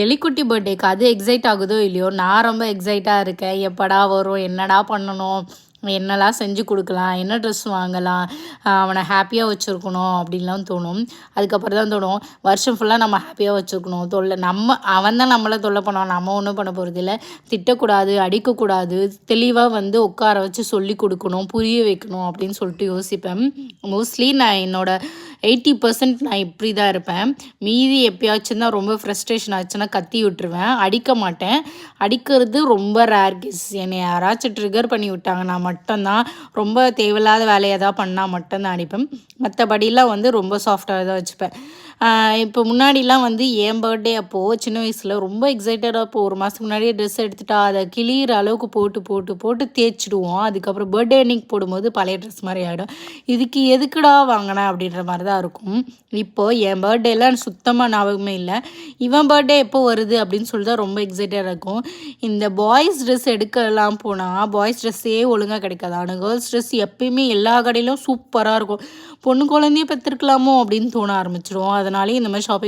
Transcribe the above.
எலிக்குட்டி பர்த்டேக்கு அது எக்ஸைட் ஆகுதோ இல்லையோ, நான் ரொம்ப எக்ஸைட்டாக இருக்கேன். எப்படா வரும்? என்னடா பண்ணணும்? என்னலாம் செஞ்சு குடுக்கலாம்? என்ன ட்ரெஸ் வாங்கலாம்? அவன ஹேப்பியா வச்சுருக்கணும் அப்படின்லாம் தோணும். அதுக்கப்புறம் தான் தோணும், வருஷம் ஃபுல்லா நம்ம ஹேப்பியா வச்சுருக்கணும். அவன் தான் நம்மள தொல்ல பண்ணுவான். நம்ம ஒண்ணும் பண்ண போறதில்ல. திட்டக்கூடாது, அடிக்கக்கூடாது. தெளிவா வந்து உட்கார வச்சு சொல்லிக் குடுக்கணும், புரிய வைக்கணும் அப்படின்னு சொல்லிட்டு யோசிப்பேன். மோஸ்ட்லி நான் என்னோட 80% நான் இப்படி தான் இருப்பேன். மீதி எப்பயாச்சும் தான் ரொம்ப ஃப்ரஸ்ட்ரேஷன் ஆச்சுன்னா கத்தி விட்டுருவேன். அடிக்க மாட்டேன். அடிக்கிறது ரொம்ப ரேர் கேஸ். என்னை யாராச்சும் ட்ரிகர் பண்ணி விட்டாங்கன்னா மட்டும்தான், ரொம்ப தேவையில்லாத வேலையை ஏதாவது பண்ணால் மட்டும்தான் அடிப்பேன். மற்றபடிலாம் வந்து ரொம்ப சாஃப்டாக தான் வச்சுப்பேன். இப்போ முன்னாடிலாம் வந்து என் பர்த்டே அப்போது சின்ன வயசில் ரொம்ப எக்ஸைட்டடாக இப்போ ஒரு மாதத்துக்கு முன்னாடியே ட்ரெஸ் எடுத்துட்டா அதை கிழியிற அளவுக்கு போட்டு போட்டு போட்டு தேய்ச்சிடுவோம். அதுக்கப்புறம் பர்த்டே அன்னைக்கு போடும்போது பழைய ட்ரெஸ் மாதிரி ஆகிடும். இதுக்கு எதுக்குடா வாங்கினேன் அப்படின்ற மாதிரி தான் இருக்கும். இப்போது என் பர்த்டேலாம் சுத்தமாக ஞாபகமே இல்லை. இவன் பர்த்டே எப்போ வருது அப்படின்னு சொல்லி தான் ரொம்ப எக்ஸைட்டடாக இருக்கும். இந்த பாய்ஸ் ட்ரெஸ் எடுக்கலாம் போனால் பாய்ஸ் ட்ரெஸ்ஸே ஒழுங்காக கிடைக்காது. ஆனால் கேர்ள்ஸ் ட்ரெஸ் எப்பயுமே எல்லா கடையிலும் சூப்பராக இருக்கும். பொண்ணு குழந்தைய பெற்றுருக்கலாமோ அப்படின்னு தோண ஆரம்பிச்சிடும். அதனாலே இந்த மாதிரி ஷாப்பிங்